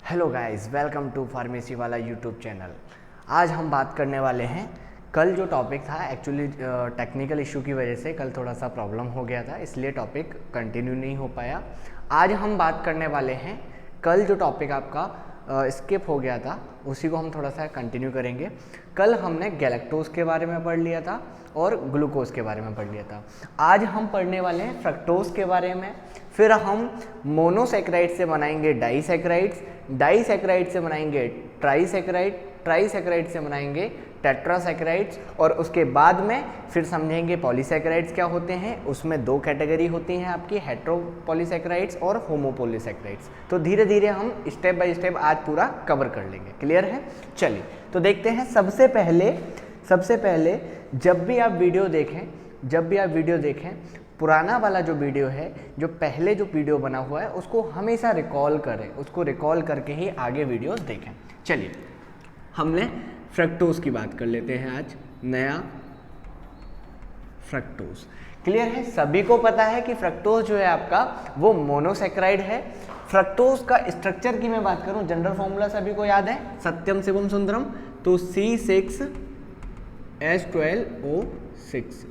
Hello guys, welcome to pharmacy वाला YouTube channel. आज हम बात करने वाले हैं, कल जो टॉपिक था एक्चुअली टेक्निकल इशू की वजह से कल थोड़ा सा प्रॉब्लम हो गया था, इसलिए टॉपिक कंटिन्यू नहीं हो पाया। आज हम बात करने वाले हैं, कल जो टॉपिक आपका स्किप हो गया था उसी को हम थोड़ा सा कंटिन्यू करेंगे। कल हमने गैलेक्टोज के बारे में पढ़ लिया था और ग्लूकोज के बारे में पढ़ लिया था। आज हम पढ़ने वाले हैं फ्रक्टोज के बारे में। फिर हम मोनोसैकेराइड से बनाएंगे डाइसैकेराइड्स, डाइसैकेराइड से बनाएंगे ट्राइसैकेराइड, ट्राइसैकेराइड से बनाएंगे टेट्रासैकेराइड्स, और उसके बाद में फिर समझेंगे पॉलीसैकेराइड्स क्या होते हैं। उसमें दो कैटेगरी होती हैं आपकी, हेट्रोपॉलीसैकेराइड्स और होमोपॉलीसैकेराइड्स। तो धीरे धीरे हम स्टेप बाय स्टेप आज पूरा कवर कर लेंगे। क्लियर है? चलिए तो देखते हैं। सबसे पहले जब भी आप वीडियो देखें पुराना वाला जो वीडियो है, जो पहले जो वीडियो बना हुआ है उसको हमेशा रिकॉल करें, उसको रिकॉल करके ही आगे वीडियोस देखें। चलिए हमने फ्रक्टोज की बात कर लेते हैं आज। नया फ्रक्टोज क्लियर है? सभी को पता है कि फ्रक्टोज जो है आपका वो मोनोसैकेराइड है। फ्रक्टोज का स्ट्रक्चर की मैं बात करूं, जनरल फॉर्मूला सभी को याद है, सत्यम शिवम सुंदरम, तो C6H12O6।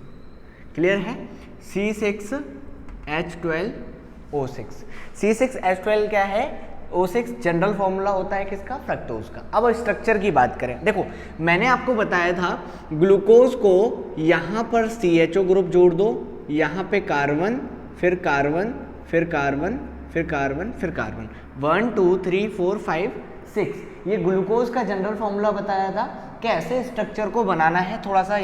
क्लियर है? C6H12O6। C6H12 क्या है? O6 जनरल फॉर्मूला होता है किसका? फ्रक्टोज का। अब स्ट्रक्चर की बात करें, देखो मैंने आपको बताया था ग्लूकोज को यहाँ पर CHO ग्रुप जोड़ दो, यहाँ पे कार्बन, फिर कार्बन, फिर कार्बन, फिर कार्बन, फिर कार्बन, 1 2 3 4 5 6। ये ग्लूकोज का जनरल फॉर्मूला बताया था। कैसे स्ट्रक्चर को बनाना है थोड़ा सा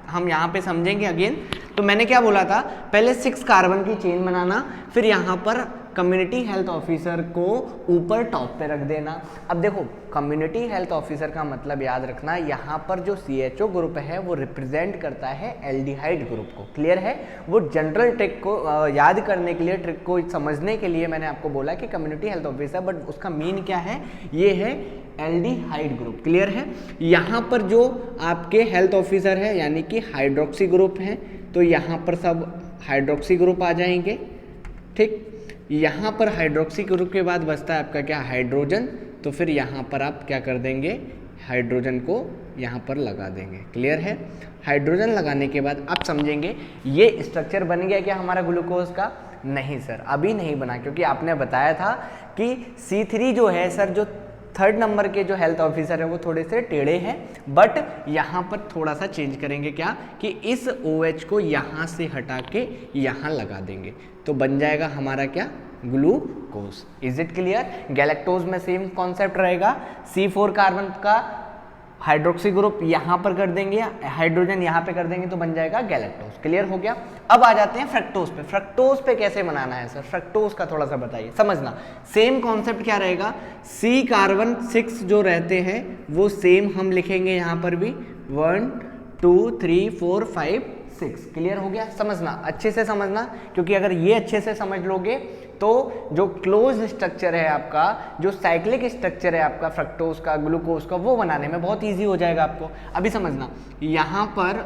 हम यहाँ पे समझेंगे अगेन। तो मैंने क्या बोला था, पहले 6 कार्बन की चेन बनाना, फिर यहाँ पर कम्युनिटी हेल्थ ऑफिसर को ऊपर टॉप पे रख देना। अब देखो कम्युनिटी हेल्थ ऑफिसर का मतलब याद रखना, यहाँ पर जो CHO ग्रुप है वो रिप्रेजेंट करता है एल्डिहाइड ग्रुप को। क्लियर है? वो जनरल ट्रिक को याद करने के लिए, ट्रिक को समझने के लिए मैंने आपको बोला कि कम्युनिटी हेल्थ ऑफिसर, बट उसका मीन क्या है? ये है एल्डिहाइड ग्रुप। क्लियर है? यहाँ पर जो आपके हेल्थ ऑफिसर है यानी कि हाइड्रोक्सी ग्रुप है, तो यहाँ पर सब हाइड्रोक्सी ग्रुप आ जाएंगे। ठीक, यहाँ पर हाइड्रोक्सी ग्रुप के बाद बचता है आपका क्या? हाइड्रोजन। तो फिर यहाँ पर आप क्या कर देंगे? हाइड्रोजन को यहाँ पर लगा देंगे। क्लियर है? हाइड्रोजन लगाने के बाद आप समझेंगे ये स्ट्रक्चर बन गया क्या हमारा ग्लूकोज का? नहीं सर, अभी नहीं बना, क्योंकि आपने बताया था कि C3 जो है सर, जो 3rd नंबर के जो हेल्थ ऑफिसर है वो थोड़े से टेढ़े हैं, बट यहाँ पर थोड़ा सा चेंज करेंगे क्या कि इस OH को यहाँ से हटा के यहाँ लगा देंगे, तो बन जाएगा हमारा क्या? Glucose. Is it clear? Galactose में सेम कॉन्सेप्ट रहेगा, C4 कार्बन का हाइड्रोक्सी ग्रुप यहाँ पर कर देंगे, हाइड्रोजन यहाँ पे कर देंगे, तो बन जाएगा गैलेक्टोज। क्लियर हो गया? अब आ जाते हैं फ्रक्टोज पे। फ्रक्टोज पे कैसे बनाना है सर? फ्रक्टोज का थोड़ा सा बताइए, समझना। सेम कॉन्सेप्ट क्या रहेगा? C कार्बन 6 जो रहते हैं वो सेम हम लिखेंगे यहाँ पर भी, 1 2 3 4 5 6। क्लियर हो गया? समझना, अच्छे से समझना, क्योंकि अगर ये अच्छे से समझ लोगे तो जो क्लोज स्ट्रक्चर है आपका, जो साइक्लिक स्ट्रक्चर है आपका फ्रक्टोज का, ग्लूकोज का, वो बनाने में बहुत इजी हो जाएगा आपको। अभी समझना, यहाँ पर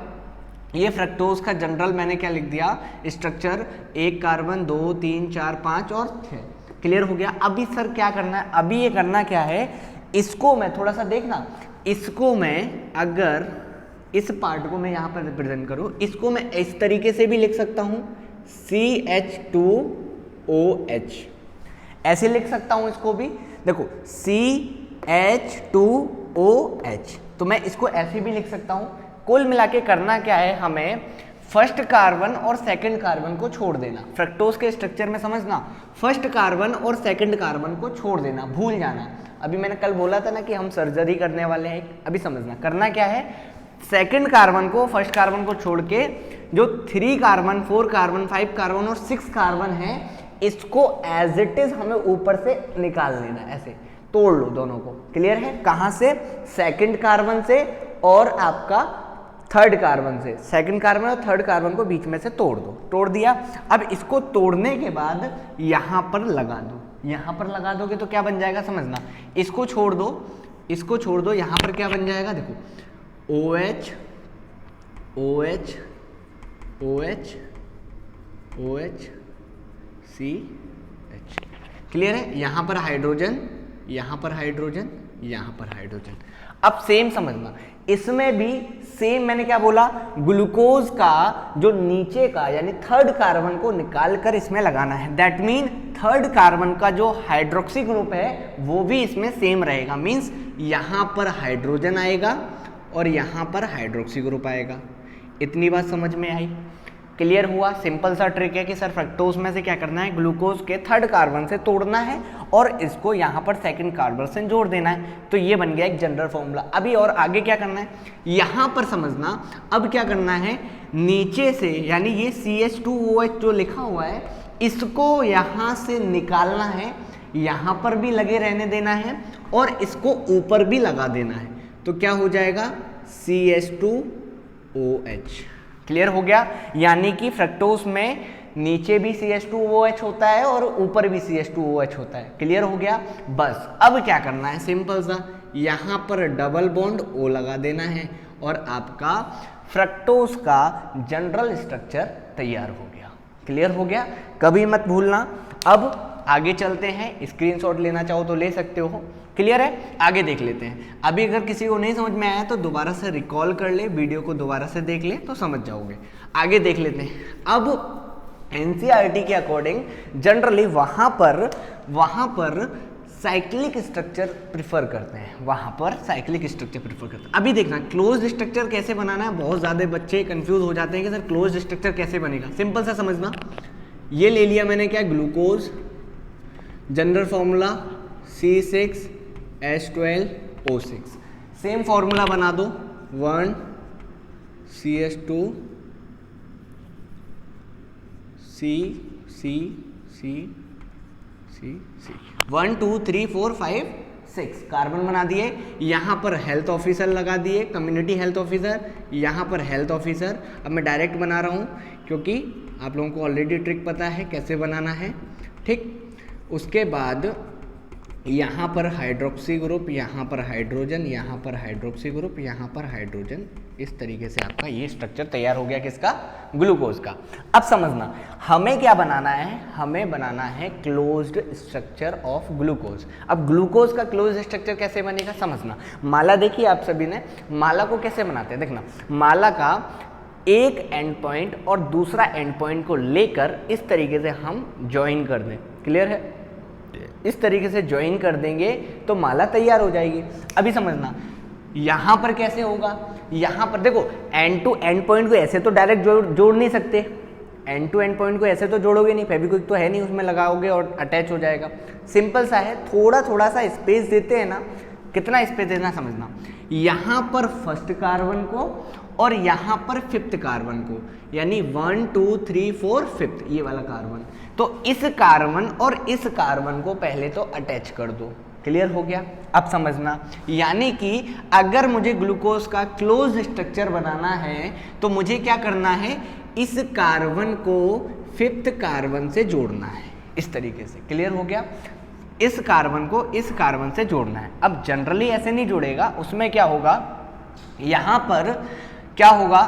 ये फ्रक्टोज का जनरल मैंने क्या लिख दिया? स्ट्रक्चर, 1 कार्बन 2 3 4 5 और 6। क्लियर हो गया? अभी सर क्या करना है? अभी ये करना क्या है, इसको मैं थोड़ा सा देखना, इसको मैं अगर इस पार्ट को मैं यहाँ पर रिप्रेजेंट करूँ, इसको मैं इस तरीके से भी लिख सकता हूँ, CH2OH, ऐसे लिख सकता हूँ इसको भी। देखो CH2OH, तो मैं इसको ऐसे भी लिख सकता हूँ। कुल मिला के करना क्या है, हमें फर्स्ट कार्बन और सेकंड कार्बन को छोड़ देना। फ्रक्टोज के स्ट्रक्चर में समझना, फर्स्ट कार्बन और सेकंड कार्बन को छोड़ देना, भूल जाना। अभी मैंने कल बोला था ना कि हम सर्जरी करने वाले हैं। अभी समझना, करना क्या है, सेकंड कार्बन को, फर्स्ट कार्बन को छोड़ के जो 3 कार्बन 4 कार्बन 5 कार्बन और 6 कार्बन है, इसको एज इट इज हमें ऊपर से निकाल लेना, ऐसे तोड़ लो दोनों को। क्लियर है? कहां से? सेकंड कार्बन से और आपका 3rd कार्बन से। सेकंड कार्बन और 3rd कार्बन को बीच में से तोड़ दो। तोड़ दिया। अब इसको तोड़ने के बाद यहां पर लगा दो। यहां पर लगा दोगे तो क्या बन जाएगा? समझना, इसको छोड़ दो, इसको छोड़ दो, यहां पर क्या बन जाएगा? देखो OH OH OH OH CH। Clear है? यहाँ पर हाइड्रोजन, यहाँ पर हाइड्रोजन, यहाँ पर हाइड्रोजन। अब सेम समझना, इसमें भी सेम मैंने क्या बोला, ग्लूकोज का जो नीचे का यानी थर्ड कार्बन को निकाल कर इसमें लगाना है। दैट मीन थर्ड कार्बन का जो हाइड्रोक्सी ग्रुप है वो भी इसमें सेम रहेगा। मीन्स यहाँ पर हाइड्रोजन आएगा और यहाँ पर हाइड्रोक्सी ग्रुप आएगा। इतनी बात समझ में आई? क्लियर हुआ? सिंपल सा ट्रिक है कि सर फ्रक्टोज में से क्या करना है, ग्लूकोज के थर्ड कार्बन से तोड़ना है और इसको यहाँ पर सेकंड कार्बन से जोड़ देना है। तो ये बन गया एक जनरल फॉर्मूला। अभी और आगे क्या करना है, यहाँ पर समझना। अब क्या करना है, नीचे से यानी ये CH2OH जो लिखा हुआ है इसको यहाँ से निकालना है, यहाँ पर भी लगे रहने देना है और इसको ऊपर भी लगा देना है। तो क्या हो जाएगा, CH2OH। क्लियर हो गया? यानी कि फ्रक्टोज में नीचे भी CH2OH होता है और ऊपर भी CH2OH होता है। क्लियर हो गया? बस अब क्या करना है, सिंपल सा, यहाँ पर डबल बॉन्ड O लगा देना है और आपका फ्रक्टोज का जनरल स्ट्रक्चर तैयार हो गया। क्लियर हो गया? कभी मत भूलना। अब आगे चलते हैं, स्क्रीनशॉट लेना चाहो तो ले सकते हो। क्लियर है? आगे देख लेते हैं। अभी अगर किसी को नहीं समझ में आया तो दोबारा से रिकॉल कर ले, वीडियो को दोबारा से देख ले तो समझ जाओगे। आगे देख लेते हैं। अब NCERT के अकॉर्डिंग जनरली वहाँ पर साइक्लिक स्ट्रक्चर प्रिफर करते हैं, वहाँ पर साइक्लिक स्ट्रक्चर प्रिफर करते हैं। अभी देखना क्लोज्ड स्ट्रक्चर कैसे बनाना है। बहुत ज़्यादा बच्चे कंफ्यूज हो जाते हैं कि सर क्लोज्ड स्ट्रक्चर कैसे बनेगा। सिंपल सा समझना, ये ले लिया मैंने क्या, glucose, general formula C6H12O6। Same formula बना दो, 1 CH2 C 1 2 3 4 5 6 कार्बन बना दिए। यहाँ पर हेल्थ ऑफिसर लगा दिए, कम्युनिटी हेल्थ ऑफिसर, यहाँ पर हेल्थ ऑफिसर। अब मैं डायरेक्ट बना रहा हूँ क्योंकि आप लोगों को ऑलरेडी ट्रिक पता है कैसे बनाना है। ठीक, उसके बाद यहाँ पर हाइड्रोक्सी ग्रुप, यहाँ पर हाइड्रोजन, यहाँ पर हाइड्रोक्सी ग्रुप, यहाँ पर हाइड्रोजन। इस तरीके से आपका ये स्ट्रक्चर तैयार हो गया किसका, ग्लूकोज का। अब समझना हमें क्या बनाना है, हमें बनाना है क्लोज्ड स्ट्रक्चर ऑफ ग्लूकोज। अब ग्लूकोज का क्लोज्ड स्ट्रक्चर कैसे बनेगा समझना। माला देखिए आप सभी ने, माला को कैसे बनाते हैं देखना। माला का एक एंड पॉइंट और दूसरा एंड पॉइंट को लेकर इस तरीके से हम ज्वाइन कर दें। क्लियर है? इस तरीके से ज्वाइन कर देंगे तो माला तैयार हो जाएगी। अभी समझना यहाँ पर कैसे होगा, यहाँ पर देखो एंड टू एंड पॉइंट को ऐसे तो डायरेक्ट जोड़ नहीं सकते, एंड टू एंड पॉइंट को ऐसे तो जोड़ोगे नहीं, फेविक्विक तो है नहीं उसमें लगाओगे और अटैच हो जाएगा। सिंपल सा है, थोड़ा सा स्पेस देते हैं ना। कितना स्पेस देना समझना, यहाँ पर फर्स्ट कार्बन को और यहाँ पर फिफ्थ कार्बन को, यानी 1 2 3 4 फिफ्थ ये वाला कार्बन। तो इस कार्बन और इस कार्बन को पहले तो अटैच कर दो। क्लियर हो गया? अब समझना, यानी कि अगर मुझे ग्लूकोज का क्लोज स्ट्रक्चर बनाना है तो मुझे क्या करना है, इस कार्बन को फिफ्थ कार्बन से जोड़ना है इस तरीके से। क्लियर हो गया? इस कार्बन को इस कार्बन से जोड़ना है। अब जनरली ऐसे नहीं जोड़ेगा, उसमें क्या होगा, यहाँ पर क्या होगा,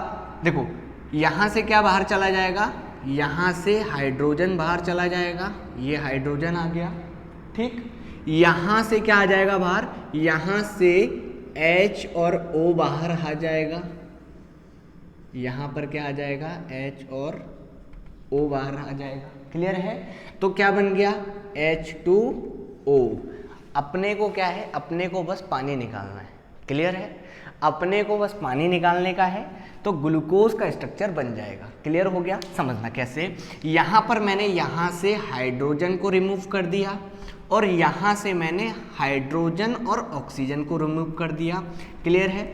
देखो यहाँ से क्या बाहर चला जाएगा, यहाँ से हाइड्रोजन बाहर चला जाएगा, ये हाइड्रोजन आ गया। ठीक, यहाँ से क्या आ जाएगा बाहर, यहाँ से H और O बाहर आ जाएगा, यहाँ पर क्या आ जाएगा, H और O बाहर आ जाएगा। क्लियर है? तो क्या बन गया, H2O। अपने को क्या है, अपने को बस पानी निकालना है। क्लियर है? अपने को बस पानी निकालने का है तो ग्लूकोज का स्ट्रक्चर बन जाएगा। क्लियर हो गया? समझना कैसे, यहाँ पर मैंने यहाँ से हाइड्रोजन को रिमूव कर दिया और यहाँ से मैंने हाइड्रोजन और ऑक्सीजन को रिमूव कर दिया। क्लियर है?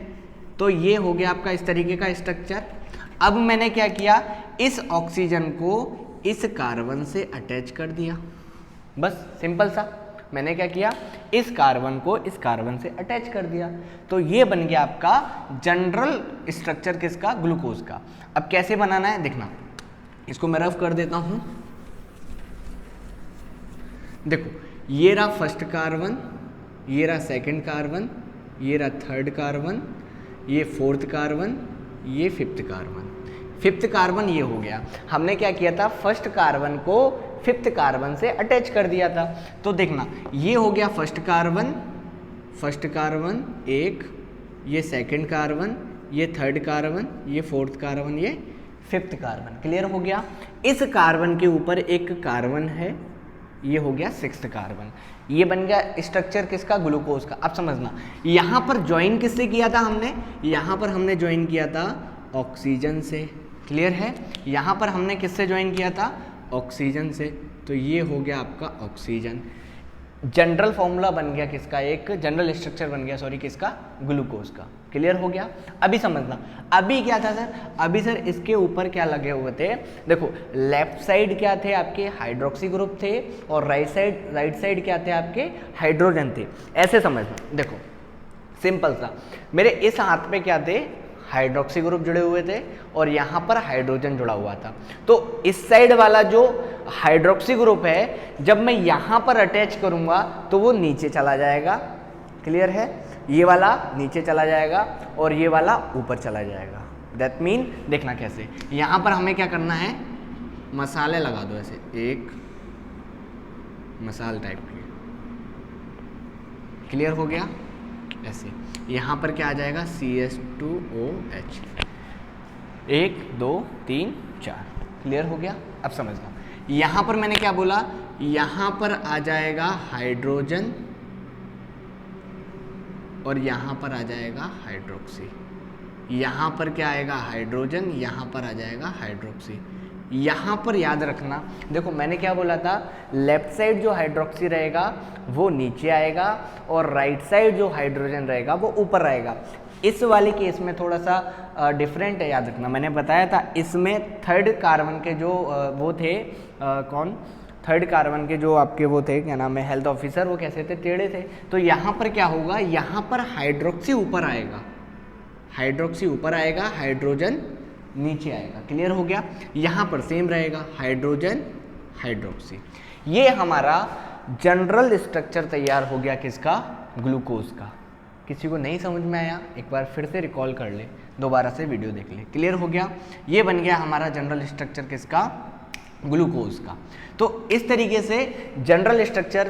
तो ये हो गया आपका इस तरीके का स्ट्रक्चर। अब मैंने क्या किया, इस ऑक्सीजन को इस कार्बन से अटैच कर दिया। बस सिंपल सा, मैंने क्या किया, इस कार्बन को इस कार्बन से अटैच कर दिया। तो ये बन गया आपका जनरल स्ट्रक्चर किसका, ग्लूकोज का। अब कैसे बनाना है देखना, इसको मैं रफ कर देता हूं। देखो ये रहा फर्स्ट कार्बन, ये रहा सेकंड कार्बन, ये रहा थर्ड कार्बन, ये फोर्थ कार्बन, ये फिफ्थ कार्बन। फिफ्थ कार्बन ये हो गया। हमने क्या किया था, फर्स्ट कार्बन को 5th कार्बन से अटैच कर दिया था। तो देखना ये हो गया फर्स्ट कार्बन एक, ये सेकंड कार्बन, ये थर्ड कार्बन, ये फोर्थ कार्बन, ये 5th कार्बन। क्लियर हो गया। इस कार्बन के ऊपर एक कार्बन है, ये हो गया 6th कार्बन। ये बन गया स्ट्रक्चर किसका, ग्लूकोज का। अब समझना यहाँ पर ज्वाइन किससे किया था हमने, यहाँ पर हमने ज्वाइन किया था ऑक्सीजन से। क्लियर है। यहाँ पर हमने किससे ज्वाइन किया था, ऑक्सीजन से। तो ये हो गया आपका ऑक्सीजन। जनरल फॉर्मूला बन गया किसका, एक जनरल स्ट्रक्चर बन गया सॉरी किसका, ग्लूकोज का। क्लियर हो गया। अभी समझना अभी क्या था सर, अभी सर इसके ऊपर क्या लगे हुए थे, देखो लेफ्ट साइड क्या थे आपके हाइड्रोक्सी ग्रुप थे और राइट साइड क्या थे आपके हाइड्रोजन थे। ऐसे समझना, देखो सिंपल सा, मेरे इस हाथ पे क्या थे, हाइड्रोक्सी ग्रुप जुड़े हुए थे और यहाँ पर हाइड्रोजन जुड़ा हुआ था। तो इस साइड वाला जो हाइड्रोक्सी ग्रुप है जब मैं यहाँ पर अटैच करूँगा तो वो नीचे चला जाएगा। क्लियर है। ये वाला नीचे चला जाएगा और ये वाला ऊपर चला जाएगा। दैट मीन देखना कैसे, यहाँ पर हमें क्या करना है, मसाले लगा दो ऐसे, एक मसाल टाइप के। क्लियर हो गया। ऐसे यहाँ पर क्या आ जाएगा, CH2OH, 1 2 3 4। क्लियर हो गया। अब समझना यहाँ पर मैंने क्या बोला, यहाँ पर आ जाएगा हाइड्रोजन और यहाँ पर आ जाएगा हाइड्रोक्सी। यहाँ पर क्या आएगा, हाइड्रोजन, यहाँ पर आ जाएगा हाइड्रोक्सी। यहाँ पर याद रखना, देखो मैंने क्या बोला था, लेफ्ट साइड जो हाइड्रोक्सी रहेगा वो नीचे आएगा और राइट साइड जो हाइड्रोजन रहेगा वो ऊपर रहेगा। इस वाले केस में थोड़ा सा डिफरेंट है, याद रखना। मैंने बताया था इसमें थर्ड कार्बन के जो वो थे कौन, थर्ड कार्बन के जो आपके वो थे, क्या नाम है, हेल्थ ऑफिसर, वो कैसे थे, टेढ़े थे। तो यहाँ पर क्या होगा, यहाँ पर हाइड्रोक्सी ऊपर आएगा, हाइड्रोक्सी ऊपर आएगा, हाइड्रोजन नीचे आएगा। क्लियर हो गया। यहाँ पर सेम रहेगा, हाइड्रोजन हाइड्रोक्सी। ये हमारा जनरल स्ट्रक्चर तैयार हो गया किसका, ग्लूकोज का। किसी को नहीं समझ में आया एक बार फिर से रिकॉल कर ले, दोबारा से वीडियो देख ले। क्लियर हो गया। ये बन गया हमारा जनरल स्ट्रक्चर किसका, ग्लूकोज का। तो इस तरीके से जनरल स्ट्रक्चर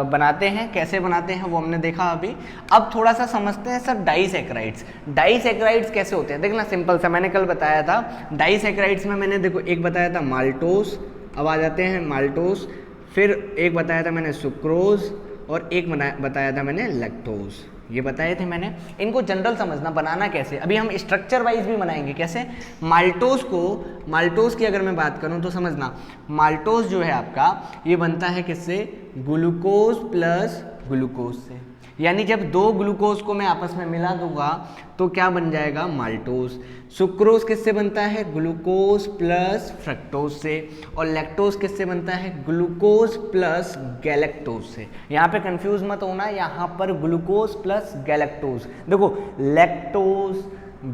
बनाते हैं। कैसे बनाते हैं वो हमने देखा अभी। अब थोड़ा सा समझते हैं सर डाइसैकेराइड्स। डाइसैकेराइड्स कैसे होते हैं, देखना सिंपल सा, मैंने कल बताया था डाइसैकेराइड्स में मैंने देखो एक बताया था माल्टोस, अब आ जाते हैं माल्टोस, फिर एक बताया था मैंने सुक्रोज और एक बताया था मैंने लैक्टोज। ये बताए थे मैंने। इनको जनरल समझना, बनाना कैसे, अभी हम स्ट्रक्चर वाइज भी बनाएंगे। कैसे, माल्टोस की अगर मैं बात करूं तो समझना, माल्टोस जो है आपका ये बनता है किससे, ग्लूकोज प्लस ग्लूकोज से। यानी जब दो ग्लूकोज को मैं आपस में मिला दूंगा तो क्या बन जाएगा, माल्टोस। सुक्रोज किससे बनता है, ग्लूकोज प्लस फ्रक्टोज से। और लैक्टोज किससे बनता है, ग्लूकोज प्लस गैलेक्टोज से। यहाँ पे कंफ्यूज मत होना, यहाँ पर ग्लूकोज प्लस गैलेक्टोज। देखो लैक्टोज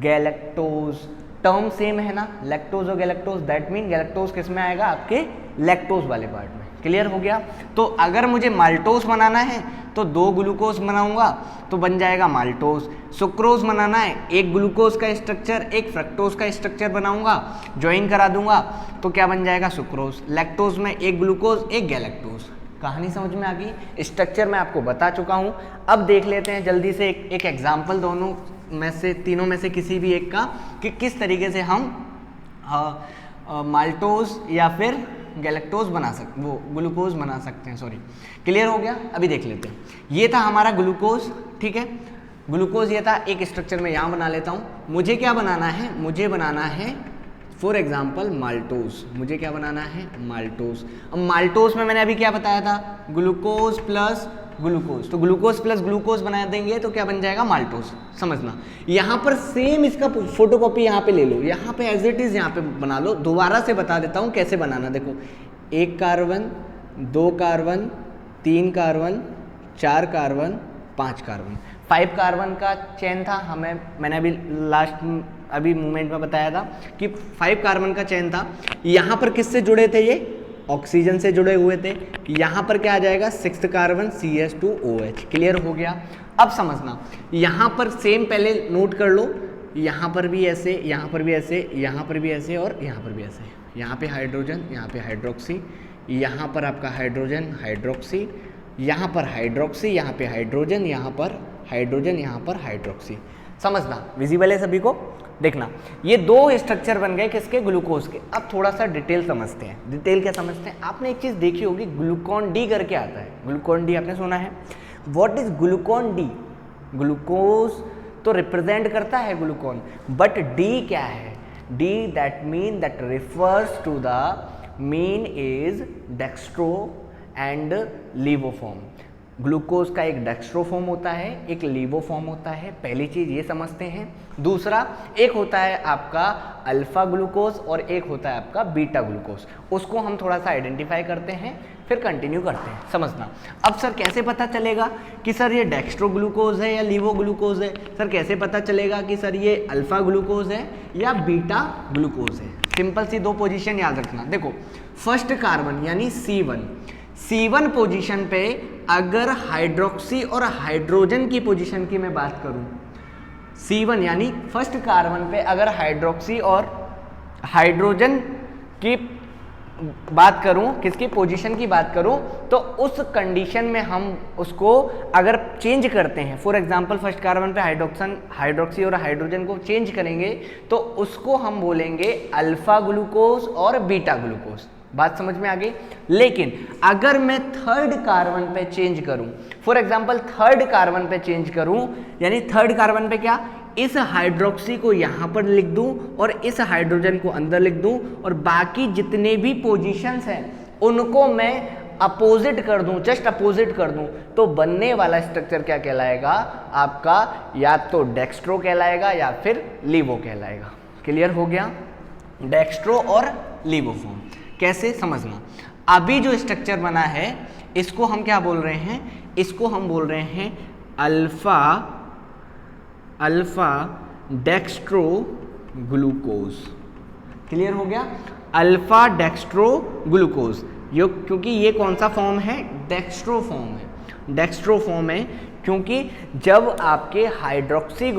गैलेक्टोज टर्म सेम है ना, लैक्टोज और गैलेक्टोज। दैट मीन गैलेक्टोज किस में आएगा, आपके लैक्टोज वाले पार्ट में। क्लियर हो गया। तो अगर मुझे माल्टोस बनाना है तो दो ग्लूकोज बनाऊंगा तो बन जाएगा माल्टोस। सुक्रोज बनाना है, एक ग्लूकोज का स्ट्रक्चर एक फ्रक्टोज का स्ट्रक्चर बनाऊंगा, ज्वाइन करा दूंगा तो क्या बन जाएगा, सुक्रोज। लैक्टोज में एक ग्लूकोज एक गैलेक्टोज। कहानी समझ में आ गई। स्ट्रक्चर मैं आपको बता चुका हूं। अब देख लेते हैं जल्दी से एक एग्जाम्पल, दोनों में से तीनों में से किसी भी एक का, कि किस तरीके से हम माल्टोस या फिर गैलेक्टोज बना सकते, वो ग्लूकोज बना सकते हैं, सॉरी। क्लियर हो गया। अभी देख लेते हैं। ये था हमारा ग्लूकोज, ठीक है, ग्लूकोज ये था। एक स्ट्रक्चर में यहाँ बना लेता हूँ। मुझे क्या बनाना है, मुझे बनाना है फॉर एग्जाम्पल माल्टोस। मुझे क्या बनाना है, माल्टोस। अब माल्टोस में मैंने अभी क्या बताया था, ग्लूकोज प्लस ग्लूकोज। तो ग्लूकोज प्लस ग्लूकोज बना देंगे तो क्या बन जाएगा, माल्टोस। समझना, यहाँ पर सेम इसका फोटोकॉपी यहाँ पे ले लो, यहाँ पे एज इट इज यहाँ पे बना लो। दोबारा से बता देता हूँ कैसे बनाना। देखो, एक कार्बन, दो कार्बन, तीन कार्बन, चार कार्बन, पांच कार्बन, 5 कार्बन का चेन था हमें। मैंने अभी लास्ट अभी मूवमेंट में बताया था कि 5 कार्बन का चेन था। यहाँ पर किससे जुड़े थे, ये ऑक्सीजन से जुड़े हुए थे। यहाँ पर क्या आ जाएगा, 6th कार्बन CH2OH। क्लियर हो गया। अब समझना, यहाँ पर सेम पहले नोट कर लो, यहाँ पर भी ऐसे, यहाँ पर भी ऐसे, यहाँ पर भी ऐसे और यहाँ पर भी ऐसे। यहाँ पे हाइड्रोजन, यहाँ पे हाइड्रोक्सी, यहाँ पर आपका हाइड्रोजन हाइड्रोक्सी, यहाँ पर हाइड्रोक्सी, यहाँ पे हाइड्रोजन, यहाँ पर हाइड्रोजन, यहाँ पर हाइड्रोक्सी। समझना, विजिबल है सभी को? देखना, ये दो स्ट्रक्चर बन गए किसके? ग्लूकोज के। अब थोड़ा सा डिटेल समझते हैं। डिटेल क्या समझते हैं? आपने एक चीज़ देखी होगी, ग्लूकॉन डी करके आता है। ग्लूकॉन डी आपने सुना है? What is glucon D? Glucose तो रिप्रेजेंट करता है ग्लूकॉन, बट डी क्या है? D that mean that refers to the mean is dextro and levo form. Glucose का एक डेक्स्ट्रो फॉर्म होता है, एक लीवो फॉर्म होता है। पहली चीज़ ये समझते हैं। दूसरा, एक होता है आपका अल्फा ग्लूकोज और एक होता है आपका बीटा ग्लूकोज। उसको हम थोड़ा सा आइडेंटिफाई करते हैं, फिर कंटिन्यू करते हैं। समझना। अब सर कैसे पता चलेगा कि सर ये डेक्स्ट्रो ग्लूकोज है या लीवो ग्लूकोज है? सर कैसे पता चलेगा कि सर ये अल्फा ग्लूकोज है या बीटा ग्लूकोज है? सिंपल सी दो पोजीशन याद रखना। देखो, फर्स्ट कार्बन यानी C1 पोजीशन पे अगर हाइड्रोक्सी और हाइड्रोजन की पोजीशन की मैं बात करूं, C1 यानी फर्स्ट कार्बन पे अगर हाइड्रोक्सी और हाइड्रोजन की बात करूं, किसकी पोजीशन की बात करूं, तो उस कंडीशन में हम उसको अगर चेंज करते हैं, फॉर एग्जांपल फर्स्ट कार्बन पे हाइड्रोक्सी और हाइड्रोजन को चेंज करेंगे तो उसको हम बोलेंगे अल्फा ग्लूकोज और बीटा ग्लूकोज। बात समझ में आ गई? लेकिन अगर मैं थर्ड कार्बन पे चेंज करूं, फॉर एग्जांपल थर्ड कार्बन पे चेंज करूं, यानी थर्ड कार्बन पे क्या, इस हाइड्रोक्सी को यहां पर लिख दूं और इस हाइड्रोजन को अंदर लिख दूं और बाकी जितने भी पोजीशंस हैं उनको मैं अपोजिट कर दूं, जस्ट अपोजिट कर दूं, तो बनने वाला स्ट्रक्चर क्या कहलाएगा आपका? या तो डेक्स्ट्रो कहलाएगा या फिर लीवो कहलाएगा। क्लियर हो गया? डेक्स्ट्रो और लीवो फॉर्म कैसे समझना। अभी जो स्ट्रक्चर बना है इसको हम क्या बोल रहे हैं? इसको हम बोल रहे हैं अल्फा डेक्स्ट्रो ग्लूकोज। क्लियर हो गया? अल्फा डेक्स्ट्रो ग्लूकोज, क्योंकि ये कौन सा फॉर्म है? डेक्स्ट्रो फॉर्म है। डेक्स्ट्रो फॉर्म है क्योंकि जब आपके हाइड्रोक्सी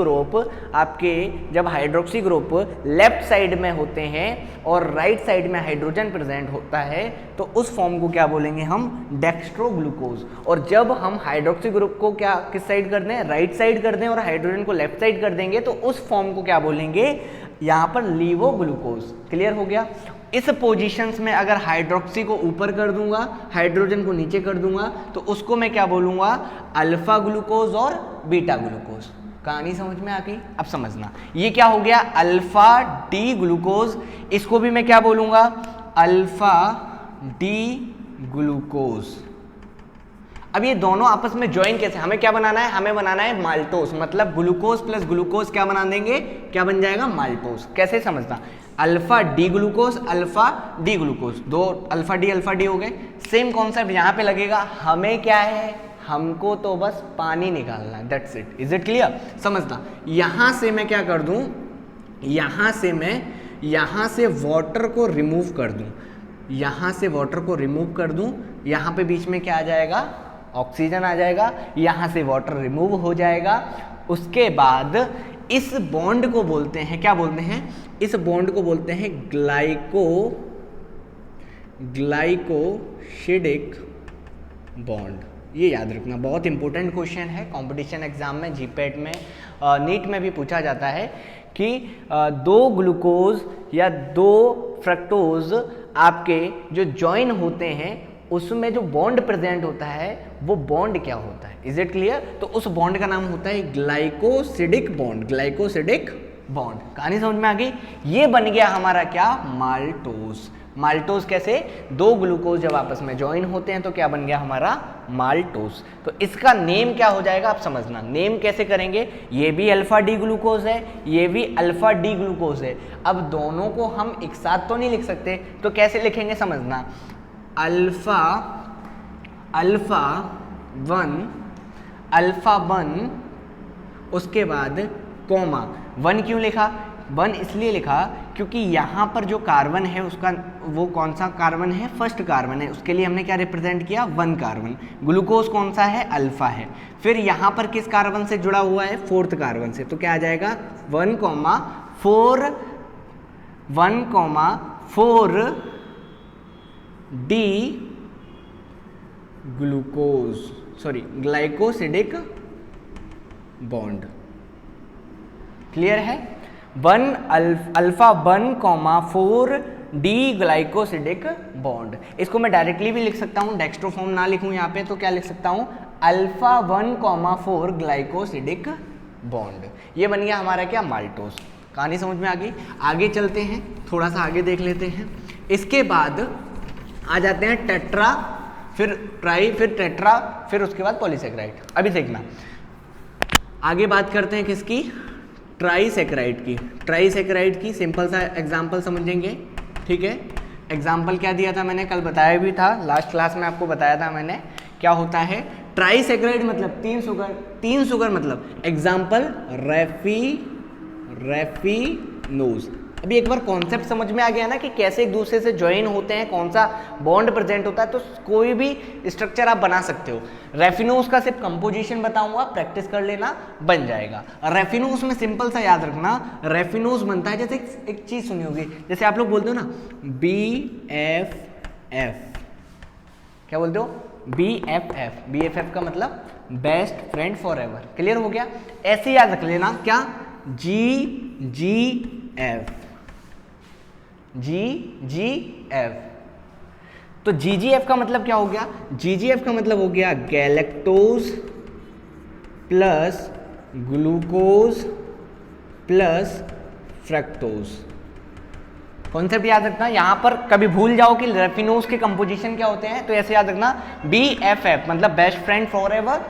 ग्रुप लेफ्ट साइड में होते हैं और राइट साइड में हाइड्रोजन प्रेजेंट होता है तो उस फॉर्म को क्या बोलेंगे हम? Dextro glucose. और जब हम हाइड्रोक्सी ग्रुप को क्या किस साइड कर दें? राइट साइड कर दें और हाइड्रोजन को लेफ्ट साइड कर देंगे तो उस फॉर्म को क्या बोलेंगे? यहाँ पर लीवो ग्लूकोज। क्लियर हो गया? इस पोजीशंस में अगर हाइड्रोक्सी को ऊपर कर दूंगा, हाइड्रोजन को नीचे कर दूंगा, तो उसको मैं क्या बोलूंगा? अल्फा ग्लूकोज और बीटा ग्लूकोज। कहानी समझ में आ गई? अब समझना, ये क्या हो गया? Alpha D glucose. इसको भी मैं क्या बोलूंगा? Alpha D glucose. अब ये दोनों आपस में ज्वाइन कैसे? हमें क्या बनाना है? हमें बनाना है माल्टोस। मतलब ग्लूकोज प्लस ग्लूकोज क्या बना देंगे? क्या बन जाएगा? माल्टोस। कैसे समझना? Alpha D glucose, alpha D glucose, दो अल्फा डी हो गए। सेम कॉन्सेप्ट यहाँ पे लगेगा। हमें क्या है? हमको तो बस पानी निकालना है, that's it. Is it clear? समझना, यहाँ से मैं क्या कर दूँ? यहाँ से मैं यहाँ से वाटर को रिमूव कर दूँ, यहाँ से वाटर को रिमूव कर दूँ। यहाँ पे बीच में क्या आ जाएगा? ऑक्सीजन आ जाएगा। यहाँ से वाटर रिमूव हो जाएगा। उसके बाद इस बॉन्ड को बोलते हैं, क्या बोलते हैं? इस बॉन्ड को बोलते हैं ग्लाइकोसिडिक बॉन्ड। ये याद रखना, बहुत इंपॉर्टेंट क्वेश्चन है। कंपटीशन एग्जाम में, जीपीएट में, नीट में भी पूछा जाता है कि दो ग्लूकोज या दो फ्रक्टोज आपके जो ज्वाइन होते हैं उसमें जो बॉन्ड प्रेजेंट होता है वो बॉन्ड क्या होता है? Is it clear? तो उस बॉन्ड का नाम होता है ग्लाइकोसिडिक बॉन्ड। Glycosidic bond. कहानी समझ में आ गई? ये बन गया हमारा क्या? माल्टोस। माल्टोस कैसे? दो ग्लूकोज जब आपस में ज्वाइन होते हैं तो क्या बन गया हमारा? माल्टोस। तो इसका नेम क्या हो जाएगा? आप समझना, नेम कैसे करेंगे? ये भी अल्फा डी ग्लूकोज है, ये भी अल्फा डी ग्लूकोज है। अब दोनों को हम एक साथ तो नहीं लिख सकते, तो कैसे लिखेंगे? समझना, अल्फा वन, उसके बाद कॉमा। वन क्यों लिखा? वन इसलिए लिखा क्योंकि यहाँ पर जो कार्बन है उसका वो कौन सा कार्बन है? फर्स्ट कार्बन है। उसके लिए हमने क्या रिप्रेजेंट किया? One carbon. ग्लूकोज कौन सा है? अल्फा है। फिर यहाँ पर किस कार्बन से जुड़ा हुआ है? फोर्थ कार्बन से। तो क्या आ जाएगा? 1,4 D glucose sorry glycosidic bond. Clear है? 1 अल्फा 1,4 डी ग्लाइकोसिडिक बॉन्ड। इसको मैं डायरेक्टली भी लिख सकता हूँ, डेक्स्ट्रोफॉर्म ना लिखूँ यहाँ पे तो क्या लिख सकता हूँ, अल्फा 1,4 ग्लाइकोसिडिक बॉन्ड। ये बन गया हमारा क्या, माल्टोज। कहानी समझ में आ गई? आगे चलते हैं, थोड़ा सा आगे देख लेते हैं। इसके बाद आ जाते हैं टेट्रा, फिर ट्राई, फिर टेट्रा, फिर उसके बाद पॉलीसेक्राइड। अभी देखना, आगे बात करते हैं किसकी, ट्राईसेक्राइड की। ट्राईसेक्राइड की सिंपल सा एग्जांपल समझेंगे, ठीक है? एग्जांपल क्या दिया था मैंने, कल बताया भी था, लास्ट क्लास में आपको बताया था मैंने। क्या होता है ट्राईसेक्राइड, मतलब 3 शुगर, 3 शुगर मतलब एग्जांपल रेफिनोज। अभी एक बार कॉन्सेप्ट समझ में आ गया ना कि कैसे एक दूसरे से ज्वाइन होते हैं, कौन सा बॉन्ड प्रेजेंट होता है, तो कोई भी स्ट्रक्चर आप बना सकते हो। रेफिनोज का सिर्फ कंपोजिशन बताऊंगा, प्रैक्टिस कर लेना, बन जाएगा। रेफिनोज में सिंपल सा याद रखना, रेफिनोज बनता है जैसे एक चीज सुनी होगी, जैसे आप लोग बोलते हो ना BFF, क्या बोलते हो, BFF। BFF का मतलब best friend for ever. Clear हो गया? ऐसे याद रख लेना, क्या, GGF। GGF, तो GGF का मतलब क्या हो गया, GGF का मतलब हो गया galactose plus glucose plus fructose. Concept याद रखना, यहां पर कभी भूल जाओ कि रेफिनोज के कंपोजिशन क्या होते हैं, तो ऐसे याद रखना BFF मतलब बेस्ट फ्रेंड फॉर एवर।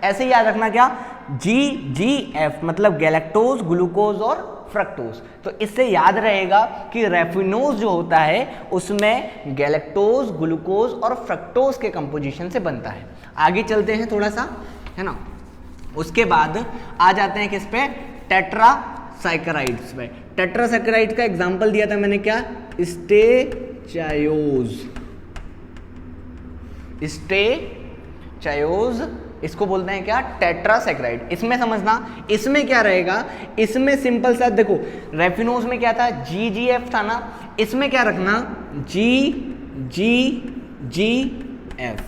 ऐसे याद रखना क्या, GGF मतलब गैलेक्टोज, ग्लूकोज और फ्रक्टोज। तो इससे याद रहेगा कि रेफिनोज जो होता है उसमें गैलेक्टोज, ग्लूकोज और फ्रक्टोज के कंपोजिशन से बनता है। आगे चलते हैं थोड़ा सा, है ना? उसके बाद आ जाते हैं किस पे, टेट्रासैकराइड्स पे। टेट्रासैकराइड का एग्जांपल दिया था मैंने, क्या, स्टेचायोज, इसको बोलते हैं क्या, टेट्रासैकराइड। इसमें समझना, इसमें क्या रहेगा, इसमें सिंपल सा देखो, रेफिनोज में क्या था, GGF था ना, इसमें क्या रखना, GGF।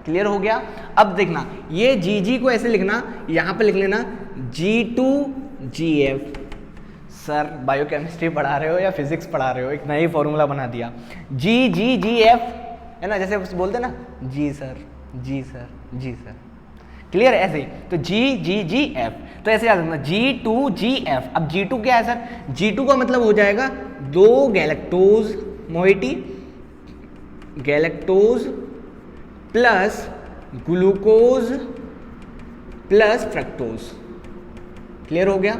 क्लियर हो गया? अब देखना, ये GG को ऐसे लिखना, यहां पे लिख लेना G2GF। सर बायोकेमिस्ट्री पढ़ा रहे हो या फिजिक्स पढ़ा रहे हो, एक नई फॉर्मूला बना दिया, GGGF, है ना? जैसे बोलते ना, जी सर, जी सर, जी सर। क्लियर? ऐसे ही, तो GGGF, तो ऐसे याद रखना G2GF। अब G2 क्या है सर, G2 का मतलब हो जाएगा 2 galactose, moiety galactose plus glucose plus fructose. Clear हो गया?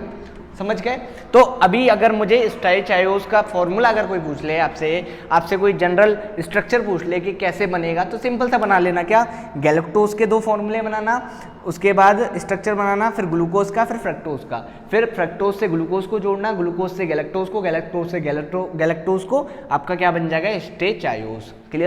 समझ गए? तो अभी अगर मुझे स्टेचायोज का फॉर्मूला अगर कोई पूछ ले आपसे कोई जनरल स्ट्रक्चर पूछ ले कि कैसे बनेगा, तो सिंपल सा बना लेना, क्या, गैलेक्टोज के 2 फॉर्मूले बनाना, उसके बाद स्ट्रक्चर बनाना, फिर ग्लूकोज का, फिर फ्रक्टोज का, फिर फ्रक्टोज से ग्लूकोज को जोड़ना, ग्लूकोज से गैलेक्टोज को, गैलेक्टोज से गैलेक्टोज को, आपका क्या बन जाएगा, स्टेचायोज। क्लियर?